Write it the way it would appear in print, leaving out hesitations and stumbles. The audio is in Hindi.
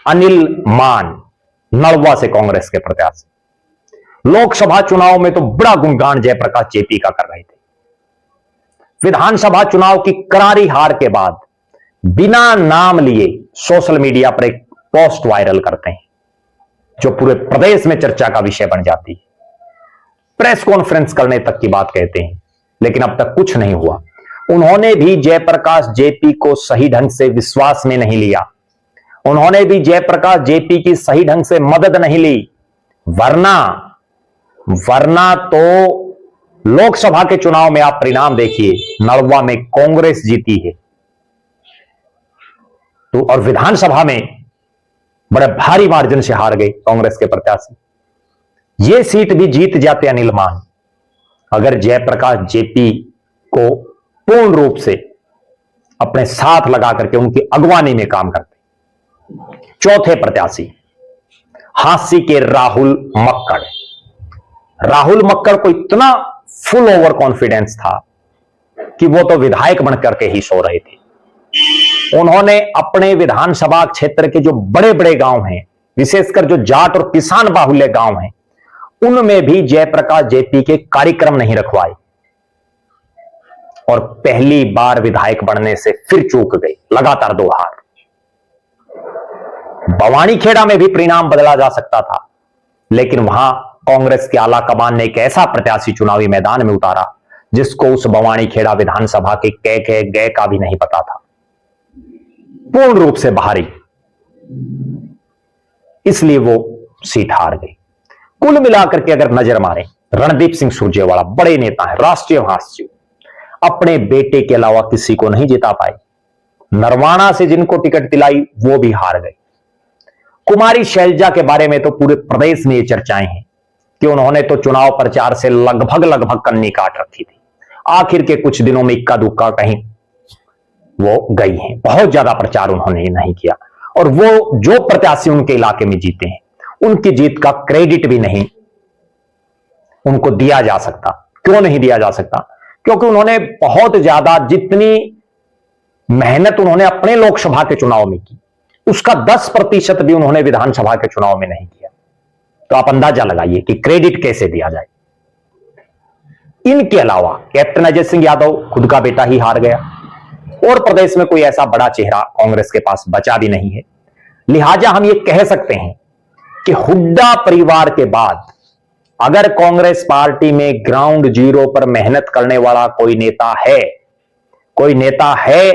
अनिल मान नलवा से कांग्रेस के प्रत्याशी लोकसभा चुनाव में तो बड़ा गुणगान जयप्रकाश जेपी का कर रहे थे। विधानसभा चुनाव की करारी हार के बाद बिना नाम लिए सोशल मीडिया पर एक पोस्ट वायरल करते हैं जो पूरे प्रदेश में चर्चा का विषय बन जाती है। प्रेस कॉन्फ्रेंस करने तक की बात कहते हैं, लेकिन अब तक कुछ नहीं हुआ। उन्होंने भी जयप्रकाश जेपी को सही ढंग से विश्वास में नहीं लिया, उन्होंने भी जयप्रकाश जेपी की सही ढंग से मदद नहीं ली, वरना तो लोकसभा के चुनाव में आप परिणाम देखिए, नलवा में कांग्रेस जीती है तो, और विधानसभा में बड़े भारी मार्जिन से हार गए कांग्रेस के प्रत्याशी। ये सीट भी जीत जाते अनिल मान अगर जयप्रकाश जेपी को पूर्ण रूप से अपने साथ लगा करके उनकी अगवानी में काम करते। चौथे प्रत्याशी हांसी के राहुल मक्कड़ को इतना फुल ओवर कॉन्फिडेंस था कि वो तो विधायक बनकर के ही सो रहे थे। उन्होंने अपने विधानसभा क्षेत्र के जो बड़े बड़े गांव हैं, विशेषकर जो जाट और किसान बाहुल्य गांव हैं, उनमें भी जयप्रकाश जेपी के कार्यक्रम नहीं रखवाए और पहली बार विधायक बनने से फिर चूक गए, लगातार 2 हार। बवानीखेड़ा में भी परिणाम बदला जा सकता था, लेकिन वहां कांग्रेस के आला कमान ने एक ऐसा प्रत्याशी चुनावी मैदान में उतारा जिसको उस बवानीखेड़ा विधानसभा के कै गए का भी नहीं पता था, पूर्ण रूप से बाहरी, इसलिए वो सीट हार गई। कुल मिलाकर के अगर नजर मारें, रणदीप सिंह सुरजेवाला बड़े नेता हैं, राष्ट्रीय महासचिव, अपने बेटे के अलावा किसी को नहीं जिता पाए। नरवाना से जिनको टिकट दिलाई वो भी हार गए। कुमारी शैलजा के बारे में तो पूरे प्रदेश में ये चर्चाएं हैं कि उन्होंने तो चुनाव प्रचार से लगभग कन्नी काट रखी थी। आखिर के कुछ दिनों में इक्का दुक्का कहीं वो गई हैं, बहुत ज्यादा प्रचार उन्होंने नहीं किया। और वो जो प्रत्याशी उनके इलाके में जीते हैं, उनकी जीत का क्रेडिट भी नहीं उनको दिया जा सकता। क्यों नहीं दिया जा सकता? क्योंकि उन्होंने बहुत ज्यादा, जितनी मेहनत उन्होंने अपने लोकसभा के चुनाव में की, उसका 10% भी उन्होंने विधानसभा के चुनाव में नहीं किया। तो आप अंदाजा लगाइए कि क्रेडिट कैसे दिया जाए। इनके अलावा कैप्टन अजय सिंह यादव खुद का बेटा ही हार गया और प्रदेश में कोई ऐसा बड़ा चेहरा कांग्रेस के पास बचा भी नहीं है। लिहाजा हम ये कह सकते हैं कि हुड्डा परिवार के बाद अगर कांग्रेस पार्टी में ग्राउंड जीरो पर मेहनत करने वाला कोई नेता है